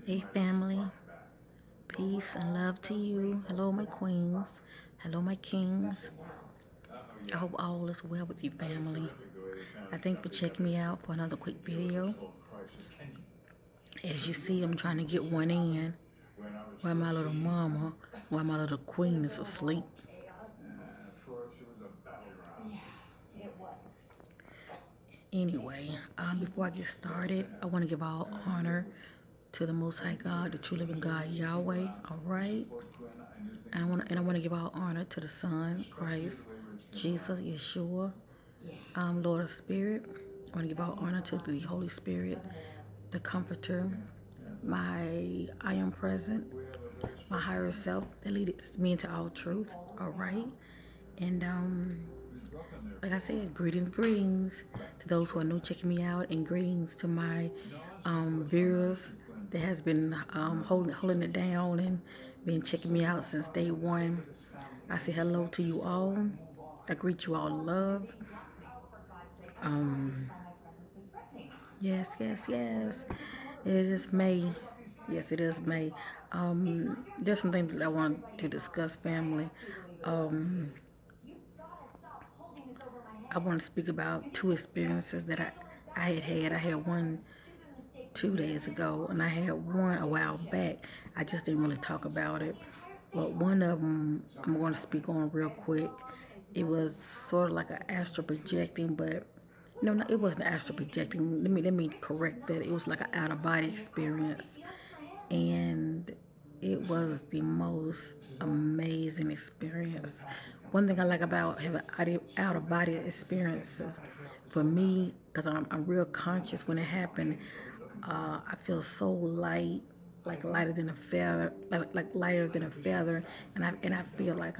Hey family, peace and love to you. Hello my queens, hello my kings. I hope all is well with you family. I thank you for checking me out for another quick video. As you see, I'm trying to get one in while my little mama, while my little queen is asleep. Anyway, before I get started, I want to give all honor to the Most High God, the true living God, Yahweh. All right, and I want to give all honor to the Son, Christ, Jesus, Yeshua, Lord of Spirit. I want to give all honor to the Holy Spirit, the Comforter, my I am present, my higher self that leads me into all truth. All right, and like I said, greetings to those who are new checking me out, and greetings to my viewers that has been holding it down and been checking me out since day one. I say hello to you all. I greet you all in love. Um, yes. It is May. Yes, it is May. There's some things that I want to discuss, family. Um, I want to speak about two experiences that I had. I had one 2 days ago, and I had one a while back. I just didn't really talk about it. But one of them I'm going to speak on real quick. It was sort of like an astral projecting, but no, it wasn't astral projecting. Let me correct that. It was like an out of body experience, and it was the most amazing experience. One thing I like about having out of body experiences, for me, because I'm real conscious when it happened, I feel so light, like lighter than a feather, like lighter than a feather, and I feel like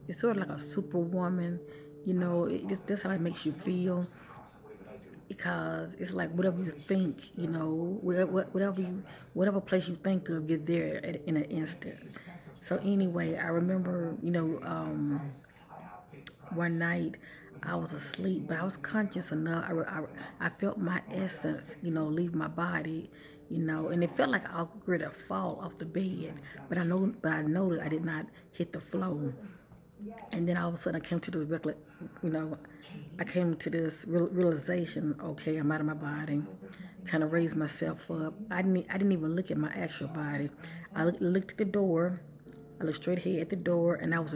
it's sort of like a superwoman, that's how it makes you feel, because it's like whatever you think, whatever place you think of, you're there in an instant. So anyway, I remember, one night I was asleep, but I was conscious enough. I felt my essence, leave my body, and it felt like I was ready to fall off the bed. But I know that I did not hit the floor. And then all of a sudden I came to this you know, I came to this realization. Okay, I'm out of my body. Kind of raised myself up. I didn't even look at my actual body. I looked at the door. I looked straight ahead at the door, and I went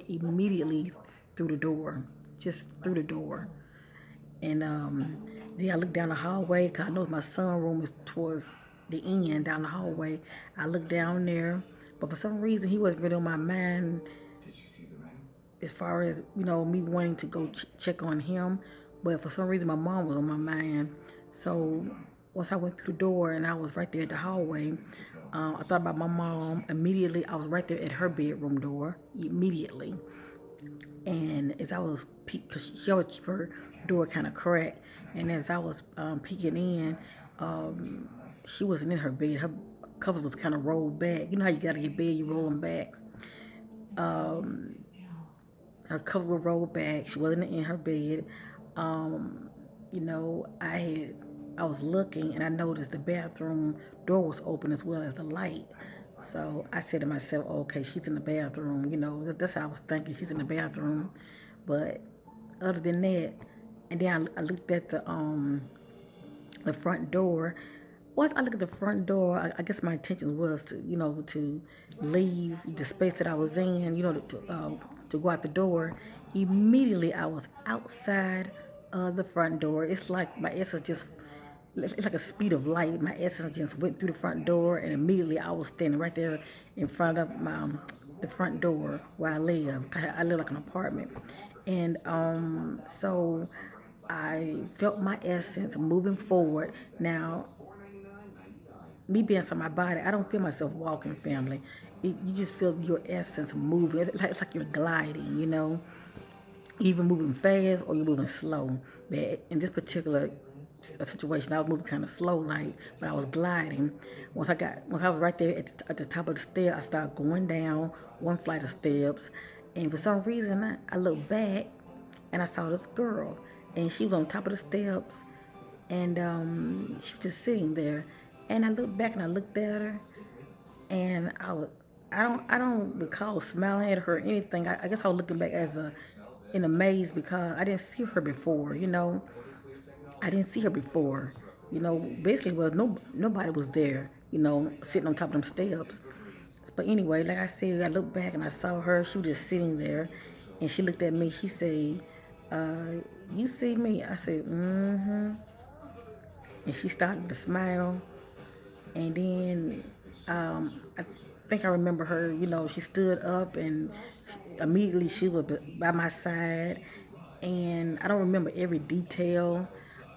immediately through the door, just through the door. And then I looked down the hallway, because I know my son room is towards the end down the hallway. I looked down there, but for some reason he wasn't really on my mind as far as, me wanting to go check on him. But for some reason my mom was on my mind. So once I went through the door and I was right there at the hallway, I thought about my mom. Immediately I was right there at her bedroom door, immediately. And as I was because she always keep her door kind of cracked, and as I was peeking in, she wasn't in her bed. Her covers was kind of rolled back. You know how you got to your bed, you roll them back. Her cover was rolled back. She wasn't in her bed. Um, I was looking, and I noticed the bathroom door was open as well as the light. So I said to myself, okay, she's in the bathroom. That's how I was thinking. She's in the bathroom. But other than that, and then I looked at the front door. Once I looked at the front door, I guess my intention was to leave the space that I was in, to go out the door. Immediately, I was outside of the front door. It's like my essence just, it's like a speed of light. My essence just went through the front door, and immediately I was standing right there in front of the front door where I live. I live like an apartment, and so I felt my essence moving forward. Now, me being inside my body, I don't feel myself walking, family. You just feel your essence moving. It's like you're gliding, even moving fast or you're moving slow. But in this particular situation, I was moving kind of slow, like, but I was gliding. Once I was right there at the top of the stair, I started going down one flight of steps, and for some reason, I looked back and I saw this girl. and she was on top of the steps, and she was just sitting there. And I looked back and I looked at her, and I don't recall smiling at her or anything. I guess I was looking back as a in a maze because I didn't see her before. I didn't see her before. Basically, was nobody was there. Sitting on top of them steps. But anyway, like I said, I looked back and I saw her. She was just sitting there, and she looked at me. She said, "You see me?" I said, "Mm-hmm." And she started to smile. And then I think I remember her. She stood up and immediately she was by my side. And I don't remember every detail.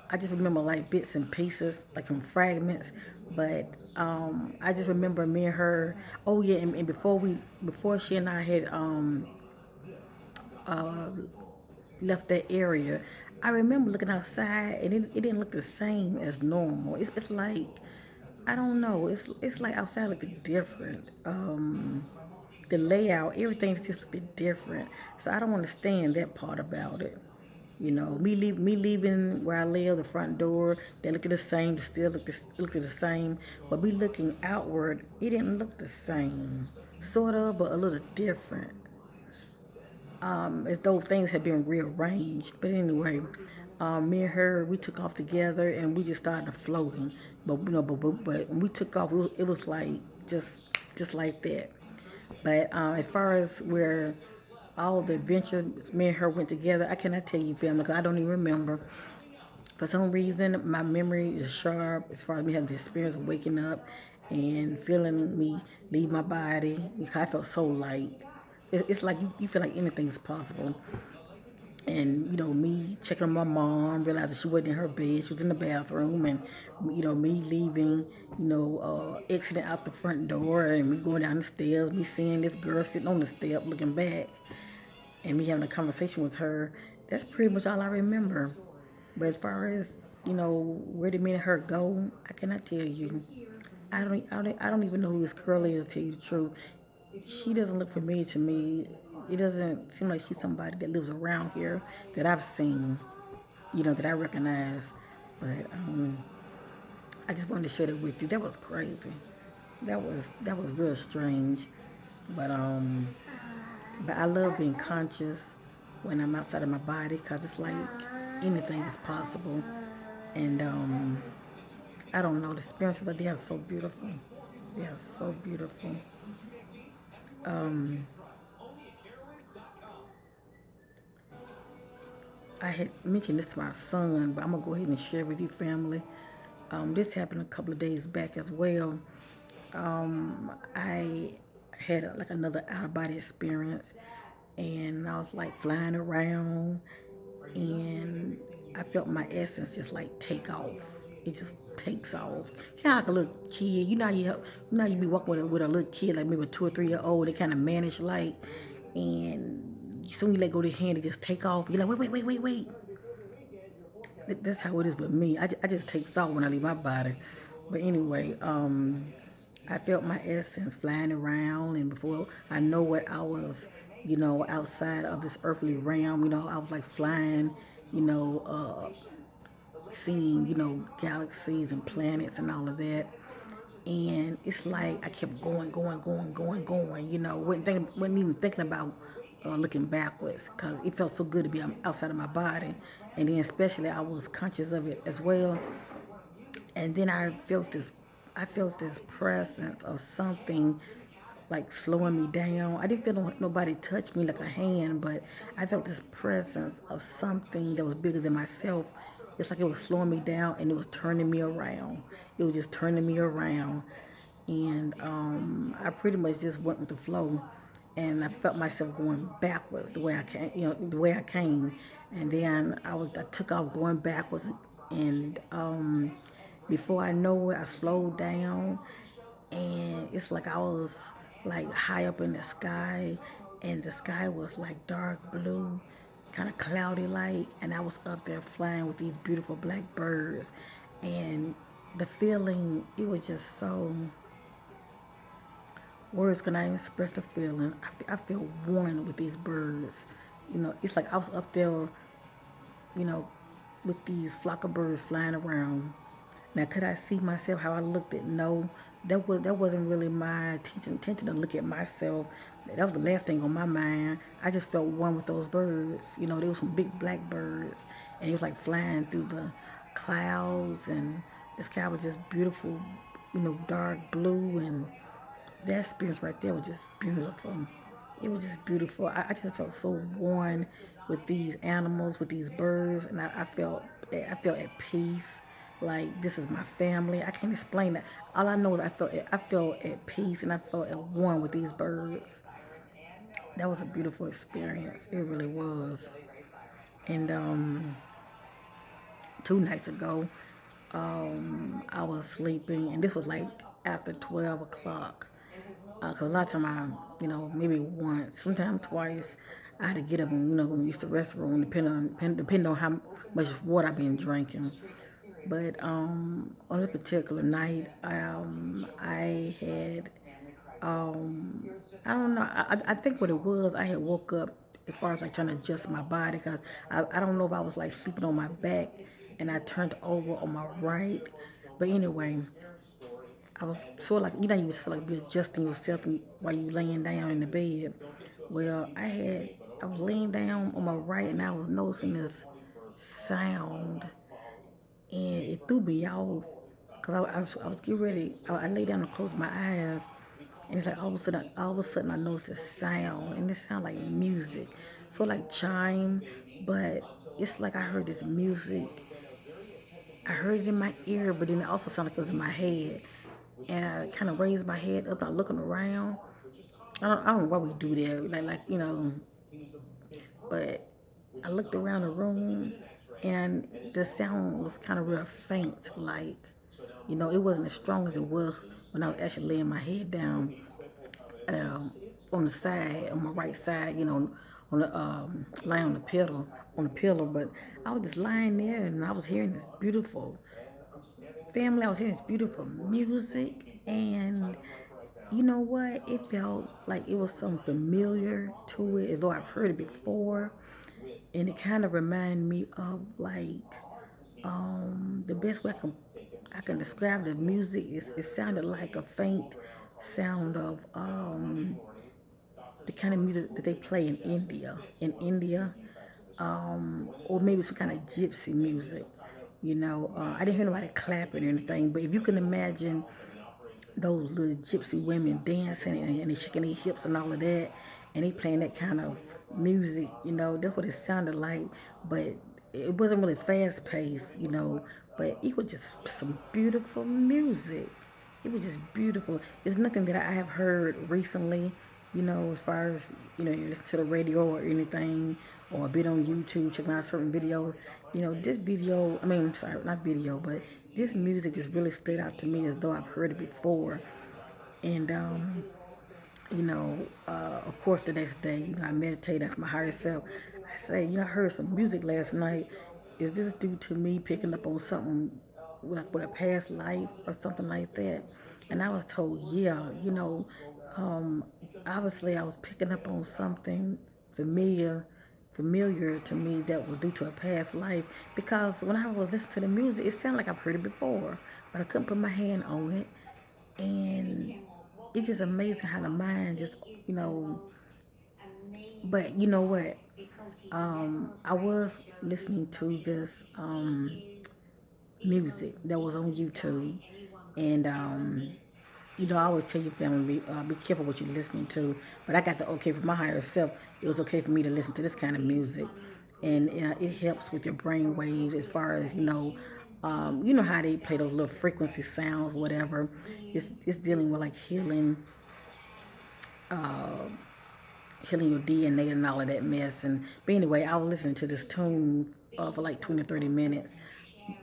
I just remember like bits and pieces, like from fragments. But I just remember me and her. Oh yeah, and before she and I had uh, left that area, I remember looking outside and it didn't look the same as normal. It's like I don't know. It's like outside looking different. The layout, everything's just a bit different. So I don't understand that part about it. Me leaving where I live, the front door, they look the same, still look the same. But me looking outward, it didn't look the same. Sort of, but a little different. As though things had been rearranged. But anyway, me and her, we took off together and we just started floating. But when we took off, it was like just just like that. But as far as where all the adventures me and her went together, I cannot tell you, family, because I don't even remember. For some reason, my memory is sharp as far as me having the experience of waking up and feeling me leave my body because I felt so light. It's like you feel like anything's possible. And me checking on my mom, realizing she wasn't in her bed, she was in the bathroom, and me leaving, exiting out the front door, and me going down the stairs, me seeing this girl sitting on the step looking back, and me having a conversation with her. That's pretty much all I remember. But as far as where did me and her go, I cannot tell you. I don't even know who this girl is, to tell you the truth. She doesn't look familiar to me. It doesn't seem like she's somebody that lives around here that I've seen, that I recognize. But I just wanted to share that with you. That was crazy. That was real strange. But but I love being conscious when I'm outside of my body because it's like anything is possible. And I don't know, the experiences that they are so beautiful. They are so beautiful. Um, I had mentioned this to my son, but I'm gonna go ahead and share with you, family. This happened a couple of days back as well. I had like another out of body experience, and I was like flying around, and I felt my essence just like take off. It just takes off. Kind of like a little kid. You be walking with a little kid, like maybe a 2 or 3 year old. They kind of manage like, and soon you let go of their hand, they just take off. You're like, wait, wait, wait, wait, wait. That's how it is with me. I just take off when I leave my body. But anyway, I felt my essence flying around, and before I know what I was, outside of this earthly realm, I was like flying, seeing, galaxies and planets and all of that. And it's like I kept going, going, going, going, going. Wasn't even thinking about looking backwards because it felt so good to be outside of my body. And then especially I was conscious of it as well. And then I felt this presence of something like slowing me down. I didn't feel nobody touch me like a hand, but I felt this presence of something that was bigger than myself. It's like it was slowing me down and it was turning me around. It was just turning me around, and I pretty much just went with the flow. And I felt myself going backwards the way I came, the way I came, and then I took off going backwards, and before I know it, I slowed down, and it's like I was like high up in the sky, and the sky was like dark blue, kind of cloudy light, and I was up there flying with these beautiful black birds, and the feeling, it was just so, words cannot express the feeling. I feel one with these birds. It's like I was up there, you know, with these flock of birds flying around. Now, could I see myself how I looked at? No, that wasn't really my intention to look at myself. That was the last thing on my mind. I just felt one with those birds. You know, there was some big black birds, and it was like flying through the clouds, and the sky was just beautiful. You know, dark blue, and that experience right there was just beautiful. It was just beautiful. I just felt so one with these animals, with these birds, and I felt at peace. Like this is my family. I can't explain that. All I know is I felt at peace and I felt at one with these birds. That was a beautiful experience. It really was. And 2 nights ago, I was sleeping, and this was like after 12 o'clock. Cause a lot of time maybe once, sometimes twice, I had to get up and use the restroom, depending on how much water I've been drinking. But on this particular night, I had I don't know. I think what it was, I had woke up as far as like trying to adjust my body because I don't know if I was like sleeping on my back and I turned over on my right. But anyway, I was sort of like, you was feel like be adjusting yourself while you laying down in the bed. Well, I was laying down on my right and I was noticing this sound and it threw me off because I was getting ready. I lay down and closed my eyes, and it's like all of a sudden, I noticed a sound, and it sounded like music, so like chime, but it's like I heard this music. I heard it in my ear, but then it also sounded like it was in my head, and I kind of raised my head up, and I'm looking around. I don't know why we do that, but I looked around the room and the sound was kind of real faint, like, it wasn't as strong as it was when I was actually laying my head down um, on the side, on my right side, on the lying on the pillow. But I was just lying there and I was hearing this beautiful family. I was hearing this beautiful music, and you know what? It felt like it was something familiar to it, as though I've heard it before, and it kind of reminded me of like the best way I can describe the music is it sounded like a faint sound of the kind of music that they play in India. Or maybe some kind of gypsy music. I didn't hear nobody clapping or anything, but if you can imagine those little gypsy women dancing and they shaking their hips and all of that, and they playing that kind of music. That's what it sounded like. But it wasn't really fast paced. But it was just some beautiful music. It was just beautiful. It's nothing that I have heard recently. As far as you listen to the radio or anything, or a bit on YouTube checking out certain videos. This video. I mean, sorry, not video, but this music just really stood out to me as though I've heard it before. And of course, the next day, I meditate. That's my higher self. I say, I heard some music last night. Is this due to me picking up on something like with a past life or something like that? And I was told, yeah, um, obviously I was picking up on something familiar, familiar to me that was due to a past life because when I was listening to the music, it sounded like I've heard it before, but I couldn't put my hand on it, and it's just amazing how the mind just, you know. But you know what? I was listening to this music that was on YouTube, and I always tell your family be careful what you're listening to. But I got the okay from my higher self. It was okay for me to listen to this kind of music, and it helps with your brain waves as far as you know how they play those little frequency sounds, whatever. It's dealing with like healing your DNA and all of that mess. And but anyway, I was listening to this tune for like 20 or 30 minutes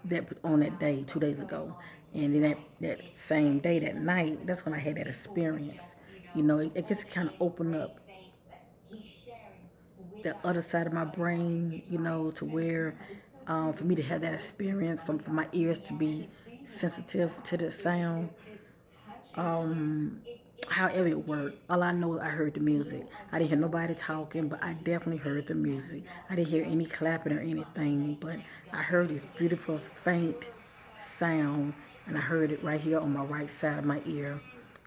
that on that day 2 days ago, and then that same day that night, that's when I had that experience. It just kind of opened up the other side of my brain, to where for me to have that experience, for my ears to be sensitive to the sound. however it worked. All I know is I heard the music. I didn't hear nobody talking, but I definitely heard the music. I didn't hear any clapping or anything, but I heard this beautiful faint sound, and I heard it right here on my right side of my ear.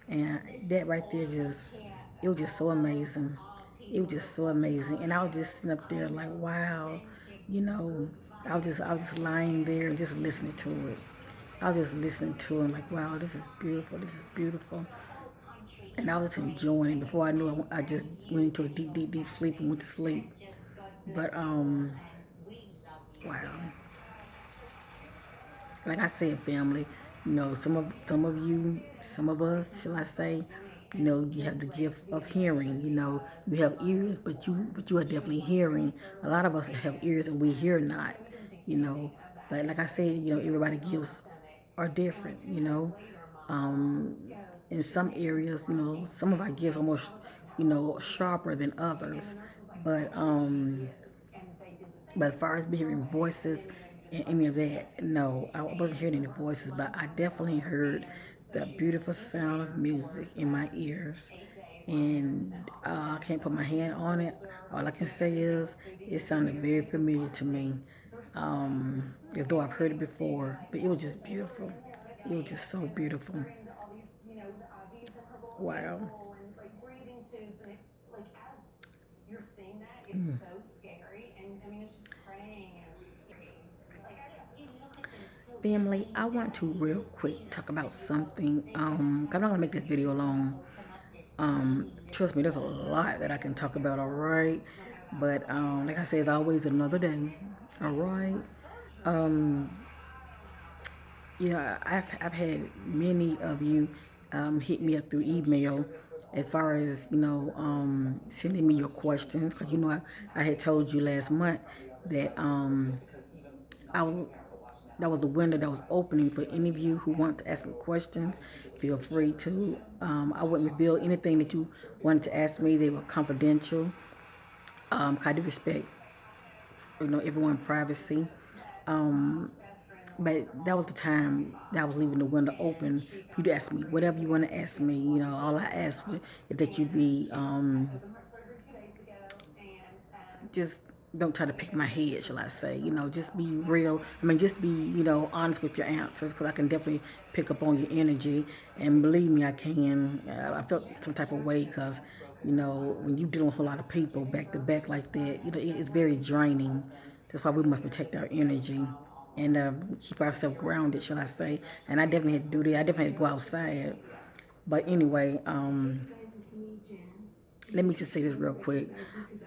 And that right there just, it was just so amazing. It was just so amazing. And I was just sitting up there like, wow, you know, I was just lying there and just listening to it. I was just listening to it like, wow, this is beautiful. This is beautiful. And I was enjoying it. Before I knew it, I just went into a deep, deep, deep sleep and went to sleep. But wow, like I said, family, some of us, shall I say, you have the gift of hearing. You have ears, but you are definitely hearing. A lot of us have ears and we hear not. You know, but like I said, everybody gifts are different. Um, in some areas, some of our gifts are more, sharper than others. But but as far as me hearing voices and any of that, no, I wasn't hearing any voices, but I definitely heard the beautiful sound of music in my ears. And I can't put my hand on it. All I can say is it sounded very familiar to me, as though I've heard it before. But it was just beautiful. It was just so beautiful. Wow. Mm. Family, I want to real quick talk about something. 'Cause I'm not gonna make this video long. Trust me, there's a lot that I can talk about. All right, but like I said, it's always another day. All right. Um, I've had many of you hit me up through email as far as sending me your questions, because I had told you last month that I w- that was a window that was opening for any of you who want to ask me questions. Feel free to. I wouldn't reveal anything that you wanted to ask me. They were confidential. 'Cause I do respect everyone's privacy. Um, but that was the time that I was leaving the window open for you to ask me whatever you want to ask me. All I ask for is that you be just don't try to pick my head, shall I say. Just be real. I mean, just be, honest with your answers, because I can definitely pick up on your energy. And believe me, I can. I felt some type of way because, when you dealing with a lot of people back to back like that, it's very draining. That's why we must protect our energy and keep ourselves grounded, shall I say. And I definitely had to do that. I definitely had to go outside. But anyway, let me just say this real quick.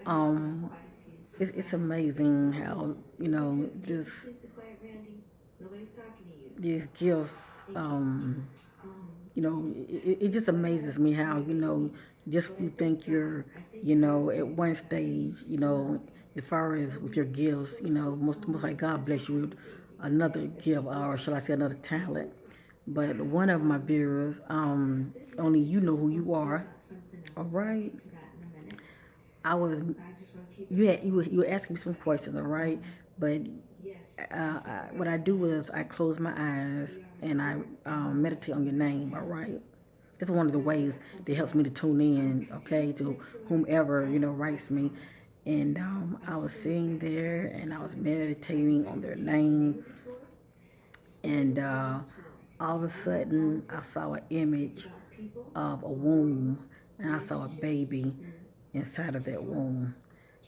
Um, it's amazing how these gifts. It just amazes me how just you think you're at one stage, as far as with your gifts, most like God bless you with another gift, or shall I say another talent. But one of my viewers, only you know who you are. All right. I was you were asking me some questions, all right? But what I do is I close my eyes and I meditate on your name, all right? That's one of the ways that helps me to tune in, okay, to whomever writes me. And I was sitting there and I was meditating on their name, and all of a sudden I saw an image of a womb, and I saw a baby inside of that womb.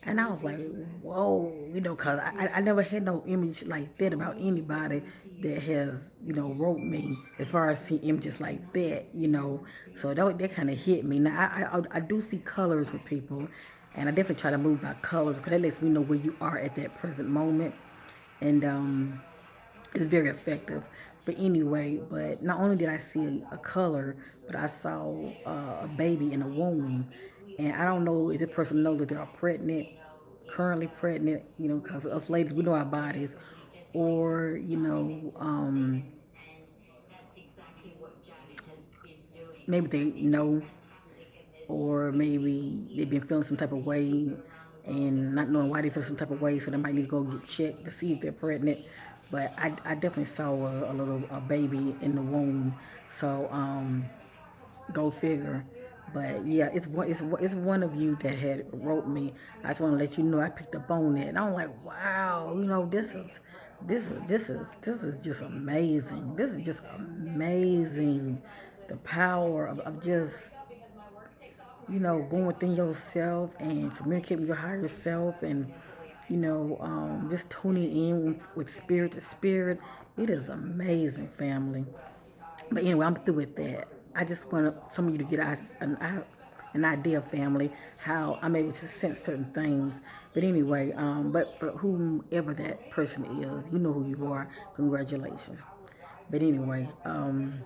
And I was like, whoa, because I never had no image like that about anybody that has, wrote me as far as seeing images like that. So that kind of hit me. Now, I do see colors with people, and I definitely try to move by colors because that lets me know where you are at that present moment. And it's very effective. But anyway, but not only did I see a color, but I saw a baby in a womb. And I don't know if this person knows that they are pregnant, currently pregnant, because us ladies, we know our bodies. Or, maybe they know, or maybe they've been feeling some type of way and not knowing why they feel some type of way, so they might need to go get checked to see if they're pregnant. But I definitely saw a little baby in the womb. So Go figure. But yeah, it's one of you that had wrote me. I just want to let you know I picked up on that. And I'm like, wow, this is just amazing. This is just amazing. The power of just going within yourself and communicating with your higher self and just tuning in with spirit to spirit. It is amazing, family. But anyway, I'm through with that. I just want some of you to get an idea, family, how I'm able to sense certain things. But anyway, but for whomever that person is, you know who you are. Congratulations. But anyway, and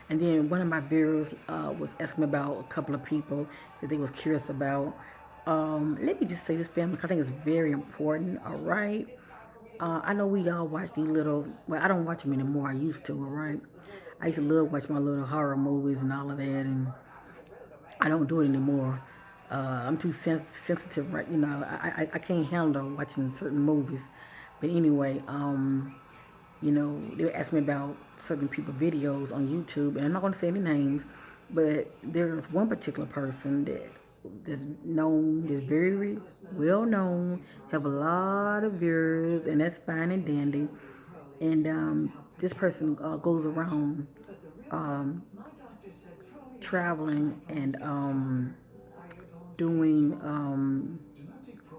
then one of my viewers was asking about a couple of people that they was curious about. Let me just say this, family, 'cause I think it's very important. All right. I know we all watch these little. Well, I don't watch them anymore. I used to. All right. I used to love watch my little horror movies and all of that, and I don't do it anymore. I'm too sensitive, right? I can't handle watching certain movies. But anyway, they asked me about certain people videos on YouTube, and I'm not going to say any names, but there's one particular person that's known, is very well known, have a lot of viewers, and that's fine and dandy. And this person goes around traveling and doing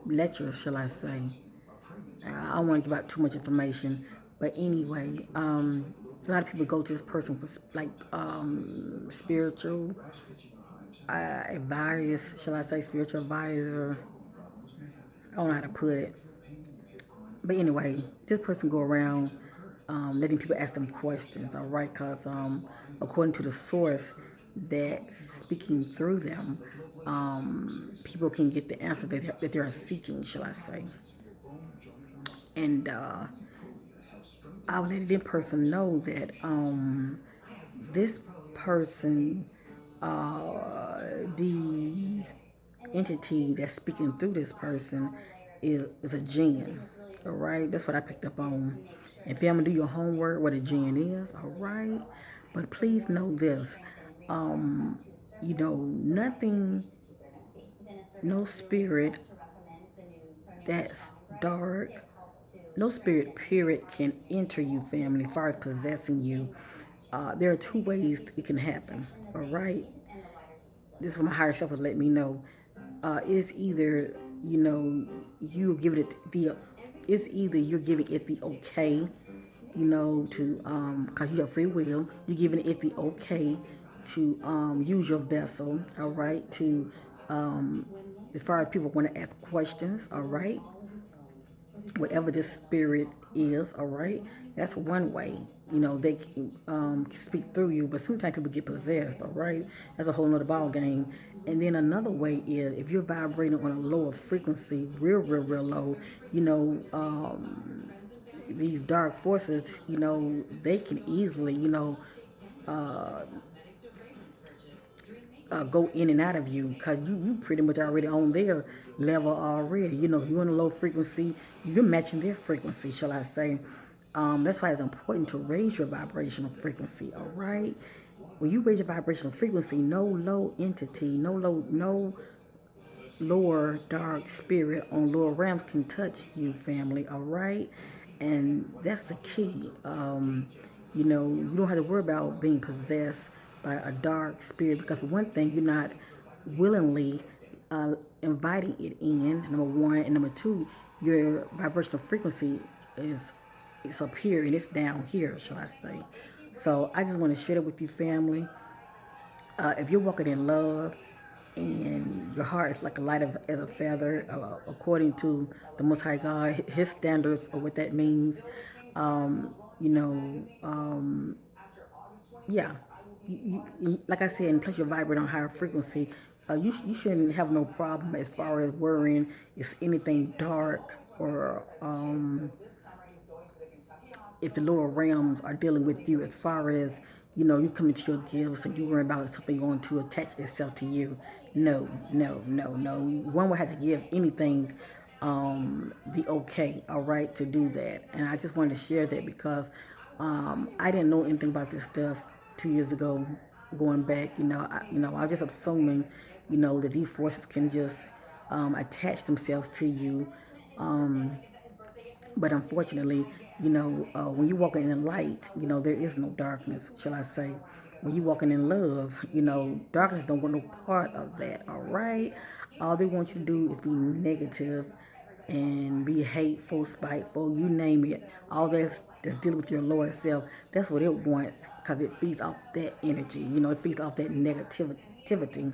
lectures, shall I say. I don't want to give out too much information, but anyway, a lot of people go to this person for like spiritual advice, shall I say, spiritual advisor. I don't know how to put it, but anyway, this person go around letting people ask them questions, all right? Because according to the source that's speaking through them, people can get the answer that they're seeking, shall I say. And I would let that person know that this person, the entity that's speaking through this person, is a jinn. All right, that's what I picked up on. And family, do your homework. What a jinn is. All right, but please know this. Nothing, no spirit that's dark, no spirit period can enter you, family, as far as possessing you. There are two ways it can happen. All right, this is what my higher self would let me know. It's either you give it the it's either you're giving it the okay, to because you have free will. You're giving it the okay to use your vessel. All right, to as far as people want to ask questions. All right, whatever the spirit is, all right? That's one way. They can speak through you, but sometimes people get possessed, all right? That's a whole nother ball game. And then another way is if you're vibrating on a lower frequency, real, real, real low, these dark forces, they can easily, go in and out of you because you pretty much already on their level already. You're on a low frequency, you're matching their frequency, shall I say. That's why it's important to raise your vibrational frequency, all right? When you raise your vibrational frequency, no low entity, no lower dark spirit on lower realms can touch you, family, all right? And that's the key. You don't have to worry about being possessed by a dark spirit because, for one thing, you're not willingly inviting it in, number one. And number two, your vibrational frequency is it's up here and it's down here, shall I say. So I just want to share it with you, family. If you're walking in love and your heart is like a light as a feather, according to the Most High God, His standards of what that means, um, you know, um, yeah, like I said, and plus you're vibrating on higher frequency, you shouldn't have no problem as far as worrying if anything dark or if the lower realms are dealing with you as far as you come into your gifts and you worry about something going to attach itself to you. No, no, no, no. One would have to give anything the okay, all right, to do that. And I just wanted to share that because I didn't know anything about this stuff 2 years ago, going back, I was just assuming, that these forces can just attach themselves to you. Um, but unfortunately, when you're walking in light, there is no darkness, shall I say. When you're walking in love, darkness don't want no part of that, all right? All they want you to do is be negative and be hateful, spiteful, you name it. All that's dealing with your lower self, that's what it wants because it feeds off that energy. It feeds off that negativity.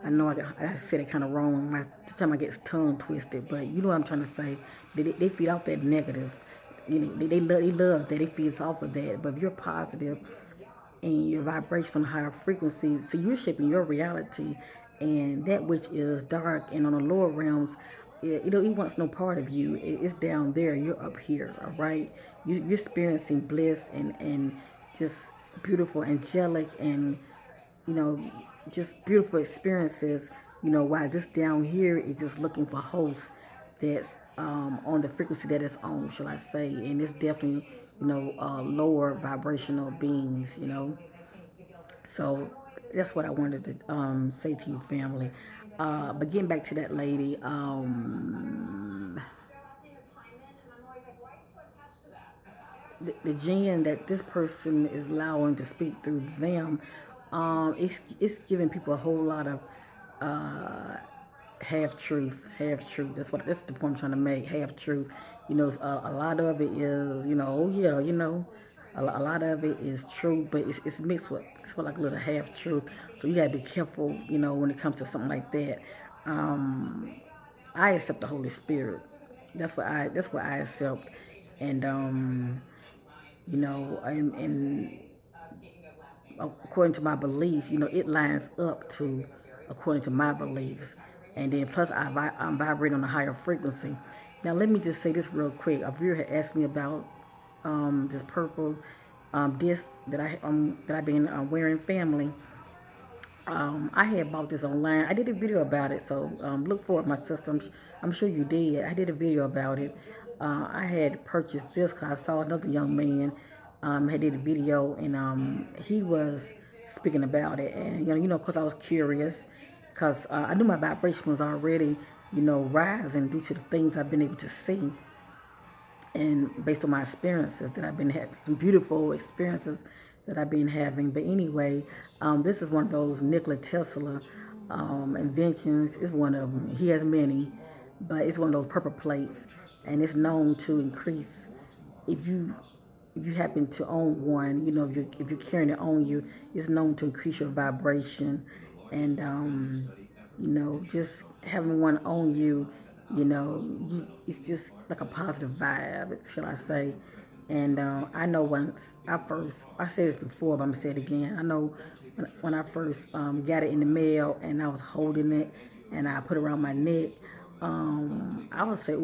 I know I said it kind of wrong. The time I get tongue twisted, but you know what I'm trying to say. They feed off that negative. They love that. It feeds off of that. But if you're positive and your vibration on higher frequency, so you're shaping your reality, and that which is dark and on the lower realms, it wants no part of you. It's down there. You're up here. All right. You're experiencing bliss and just beautiful, angelic, and you know, just beautiful experiences, while just down here is just looking for hosts that's on the frequency that it's on, shall I say. And it's definitely, lower vibrational beings. So that's what I wanted to say to you, family. But getting back to that lady, the jinn that this person is allowing to speak through them, it's giving people a whole lot of uh, half truth, half truth. That's the point I'm trying to make. Half truth. A lot of it is, oh yeah, a lot of it is true, but it's mixed with like a little half truth. So you gotta be careful, when it comes to something like that. Um, I accept the Holy Spirit. That's what I accept, and and according to my belief, it lines up to according to my beliefs. And then plus I'm vibrating on a higher frequency. Now let me just say this real quick. A viewer had asked me about this purple disc that I've been wearing, family. I had bought this online. I did a video about it, so look for it, my sister. I'm sure you did. I did a video about it. I had purchased this because I saw another young man had did a video, and he was speaking about it. And because I was curious, because I knew my vibration was already, rising due to the things I've been able to see and based on my experiences that I've been having, some beautiful experiences that I've been having. But anyway, this is one of those Nikola Tesla inventions. It's one of them. He has many, but it's one of those purple plates, and it's known to increase if you happen to own one. If you're carrying it on you, it's known to increase your vibration, and just having one on you, it's just like a positive vibe, shall I say. And I know I said this before, but I'm gonna say it again. I know when I first got it in the mail and I was holding it and I put it around my neck, I would say,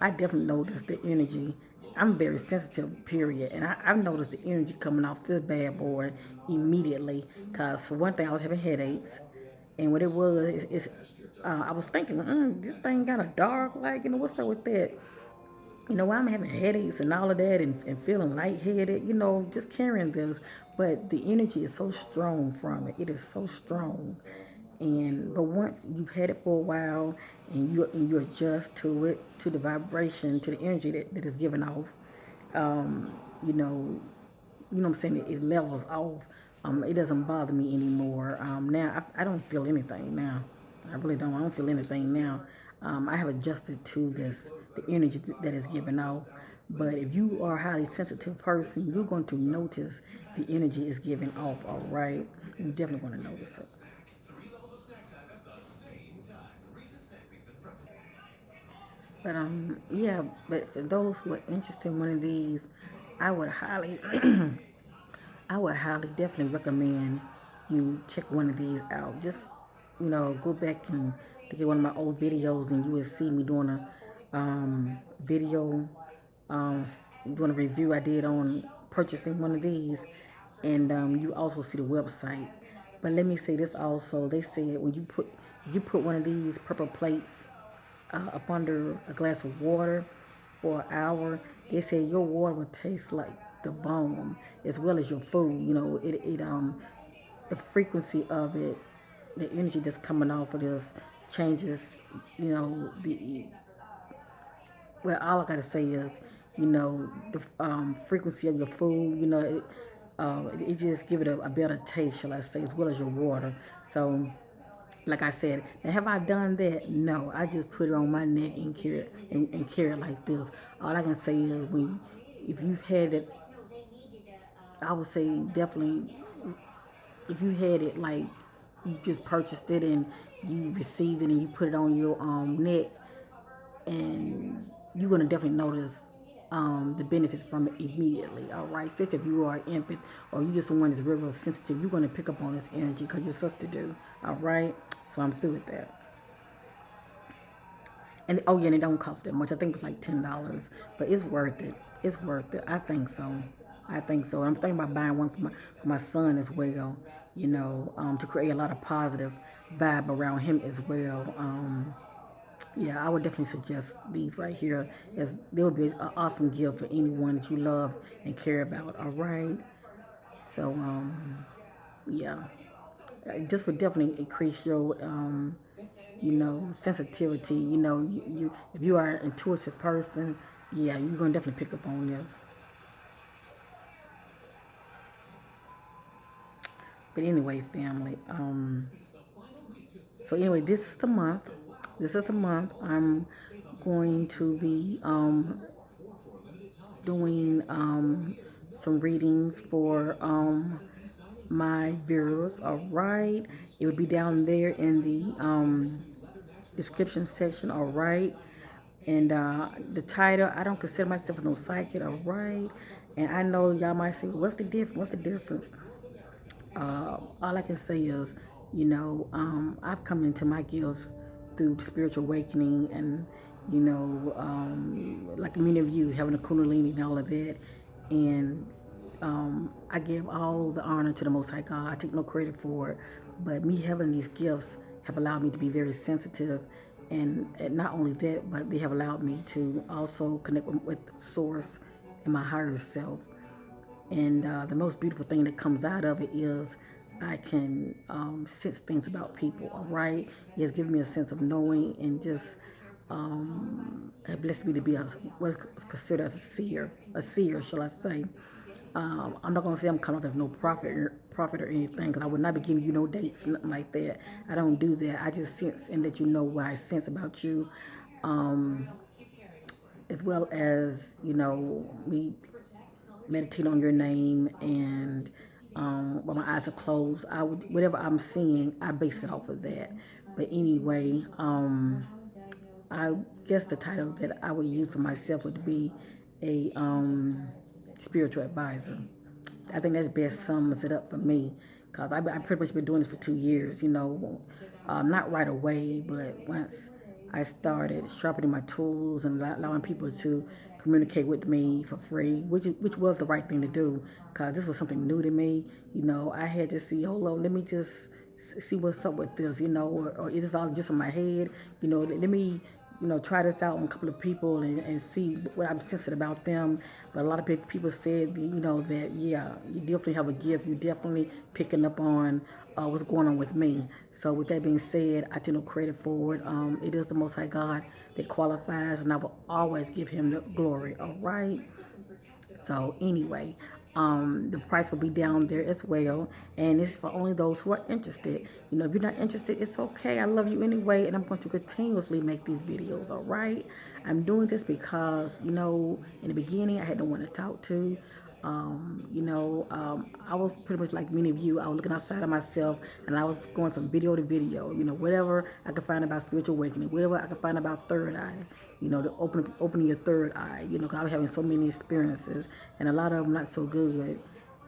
I definitely noticed the energy. I'm very sensitive, period. And I've noticed the energy coming off this bad boy immediately. Because, for one thing, I was having headaches. And what it was, I was thinking, this thing got a dark light. What's up with that? Why I'm having headaches and all of that and feeling lightheaded, just carrying this. But the energy is so strong from it. It is so strong. But once you've had it for a while and you adjust to it, to the vibration, to the energy that is given off, um, you know, what I'm saying, it levels off. It doesn't bother me anymore. Now I don't feel anything now. I really don't. I don't feel anything now. I have adjusted to the energy that is given off. But if you are a highly sensitive person, you're going to notice the energy is giving off. All right, you're definitely going to notice it. But yeah. But for those who are interested in one of these, I would highly I would highly definitely recommend you check one of these out. Just, go back and look at one of my old videos and you will see me doing a video, um, doing a review I did on purchasing one of these. And you also see the website. But let me say this also. They said when you put one of these purple plates up under a glass of water for an hour, They said your water will taste like the bone as well as your food. You know, the frequency of it, the energy that's coming off of this changes. You know, the well, all I gotta say is, you know, the frequency of your food. You know, it just give it a better taste, shall I say, as well as your water. So like I said, now have I done that? No, I just put it on my neck and carry it like this. All I can say is when if you've had it, I would say definitely if you had it like you just purchased it and you received it and you put it on your neck, and you're gonna definitely notice the benefits from it immediately. All right, especially if you are an empath or you just someone that's real sensitive, you're gonna pick up on this energy because your sister do. All right, so I'm through with that. And oh yeah, and it don't cost that much. I think it's like $10, but it's worth it. It's worth it. I think so. I think so. I'm thinking about buying one for my son as well. You know, to create a lot of positive vibe around him as well. Yeah, I would definitely suggest these right here as they would be an awesome gift for anyone that you love and care about. All right. So yeah, this would definitely increase your you know, sensitivity. You know, you if you are an intuitive person, yeah, you're gonna definitely pick up on this. But anyway, family. So anyway, this is the month. This is the month I'm going to be doing some readings for my viewers. All right, it would be down there in the description section. All right. And the title, I don't consider myself no psychic, all right? And I know y'all might say, what's the difference? What's the difference? All I can say is, you know, I've come into my gifts through spiritual awakening and, you know, like many of you having a kundalini and all of that. And I give all the honor to the Most High God. I take no credit for it. But me having these gifts have allowed me to be very sensitive. And not only that, but they have allowed me to also connect with Source and my higher self. And the most beautiful thing that comes out of it is I can sense things about people, all right? It's given me a sense of knowing and just it blessed me to be what's considered as a seer, shall I say. I'm not gonna say I'm coming off as no prophet or anything, because I would not be giving you no dates, nothing like that. I don't do that. I just sense and let you know what I sense about you, um, as well as you know me meditate on your name and while my eyes are closed, I would whatever I'm seeing, I base it off of that. But anyway, I guess the title that I would use for myself would be a spiritual advisor. I think that's best sums it up for me because I pretty much been doing this for 2 years, you know, not right away, but once I started sharpening my tools and allowing people to communicate with me for free, which was the right thing to do because this was something new to me. You know, I had to see, hold on, let me just see what's up with this, you know, or is this all just in my head? You know, let me try this out on a couple of people and see what I'm sensing about them. But a lot of people said, that, yeah, you definitely have a gift. You definitely picking up on what's going on with me. So with that being said, I take no credit for it. It is the Most High God that qualifies, and I will always give him the glory, all right? So anyway, the price will be down there as well, and it's for only those who are interested. You know, if you're not interested, it's okay. I love you anyway, and I'm going to continuously make these videos. All right, I'm doing this because in the beginning I had no one to talk to. I was pretty much like many of you. I was looking outside of myself, and I was going from video to video. You know, whatever I could find about spiritual awakening, whatever I could find about third eye. You know, the opening your third eye. You know, 'cause I was having so many experiences, and a lot of them not so good.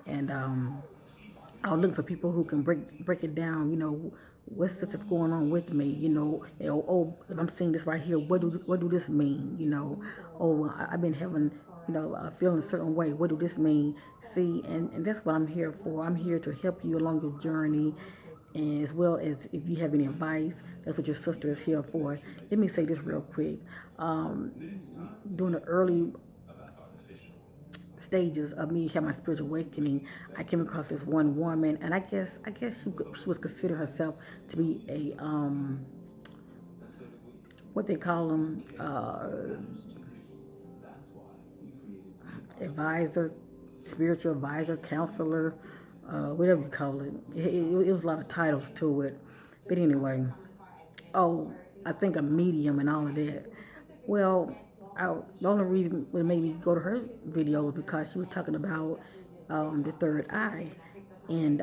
And I was looking for people who can break it down. You know, what's this that's going on with me? You know, if I'm seeing this right here, what do this mean? You know, I've been having feeling a certain way. What do this mean? See, and that's what I'm here for. I'm here to help you along your journey, and as well as if you have any advice, that's what your sister is here for. Let me say this real quick. During the early stages of me having my spiritual awakening, I came across this one woman, and I guess she was considered herself to be a what they call them, advisor, spiritual advisor, counselor, whatever you call it. It was a lot of titles to it, but anyway, oh, I think a medium and all of that. Well, the only reason it made me go to her video was because she was talking about the third eye. And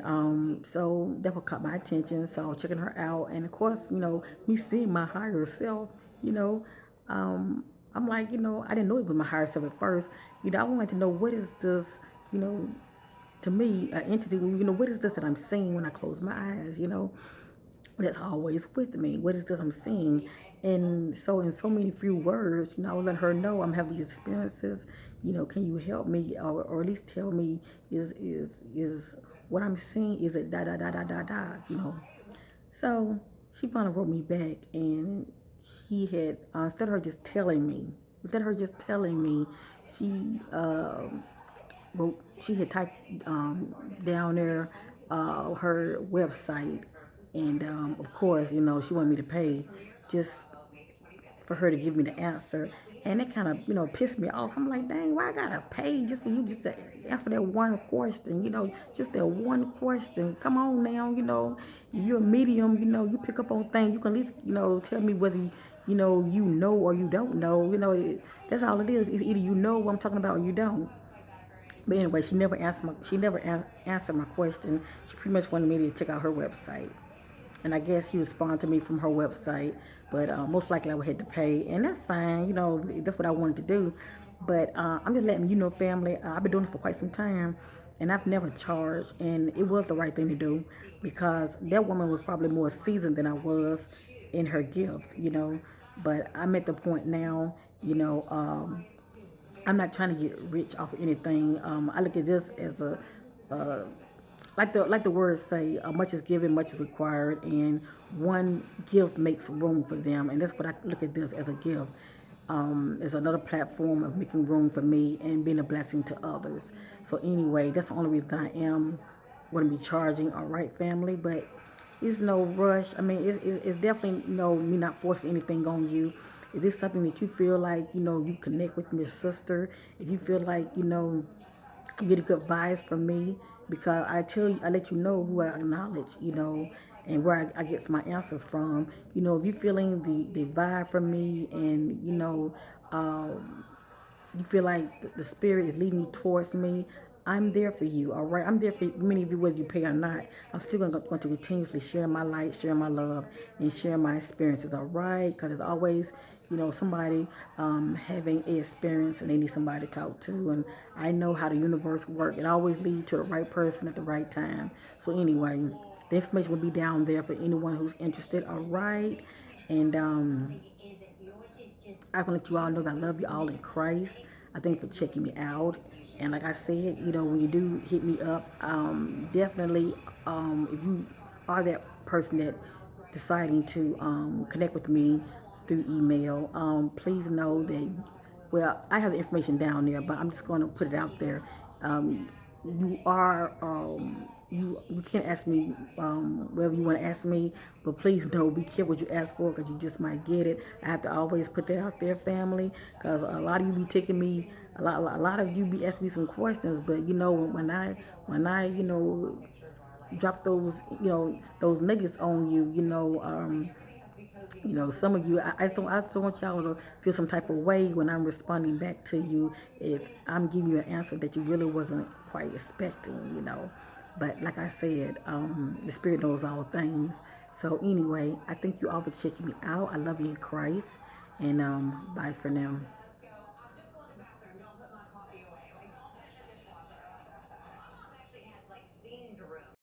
so that what caught my attention. So I was checking her out. And of course, me seeing my higher self, you know, I'm like, I didn't know it was my higher self at first. I wanted to know what is this, you know, to me, an entity, what is this that I'm seeing when I close my eyes, that's always with me. What is this I'm seeing? And so, in so many few words, I was letting her know I'm having these experiences. Can you help me, or at least tell me is what I'm seeing? Is it da da da da da da? So she finally wrote me back, and she had instead of her just telling me, she wrote. She had typed down there her website, and of course, she wanted me to pay just for her to give me the answer. And it kind of, pissed me off. I'm like, dang, why I gotta pay just for you just to answer that one question? Just that one question. Come on now, if you're a medium, you pick up on things. You can at least, tell me whether you know or you don't know. That's all it is. It's either you know what I'm talking about or you don't. But anyway, she never answered my question. She pretty much wanted me to check out her website, and I guess she responded to me from her website. But most likely I would have to pay, and that's fine. That's what I wanted to do. But I'm just letting you know, family. I've been doing it for quite some time, and I've never charged, and it was the right thing to do because that woman was probably more seasoned than I was in her gift. But I'm at the point now, I'm not trying to get rich off of anything. I look at this as uh, like the words say, much is given, much is required, and one gift makes room for them, and that's what I look at this as a gift. It's another platform of making room for me and being a blessing to others. So anyway, that's the only reason I am going to be charging. All right, family, but it's no rush. I mean, it's definitely me not forcing anything on you. Is this something that you feel like you connect with your sister? If you feel like you get a good vibes from me, because I let you know who I acknowledge, and where I get my answers from. If you're feeling the vibe from me, and you feel like the spirit is leading you towards me, I'm there for you, all right? I'm there for many of you, whether you pay or not. I'm still going to continuously share my light, share my love, and share my experiences, all right? Because there's always, somebody having an experience and they need somebody to talk to. And I know how the universe works. It always leads you to the right person at the right time. So anyway, the information will be down there for anyone who's interested, all right? And I want to let you all know that I love you all in Christ. I thank you for checking me out. And like I said, when you do hit me up, definitely, if you are that person that deciding to connect with me through email, please know that, well, I have the information down there, but I'm just going to put it out there. Um, you can't ask me whatever you want to ask me, but please know, be careful what you ask for, because you just might get it. I have to always put that out there, family, because a lot of you be taking me, a lot of you be asking me some questions, but when I drop those nuggets on you, some of you, I just don't want y'all to feel some type of way when I'm responding back to you if I'm giving you an answer that you really wasn't quite expecting. But like I said, the Spirit knows all things. So anyway, I thank you all for checking me out. I love you in Christ, and bye for now.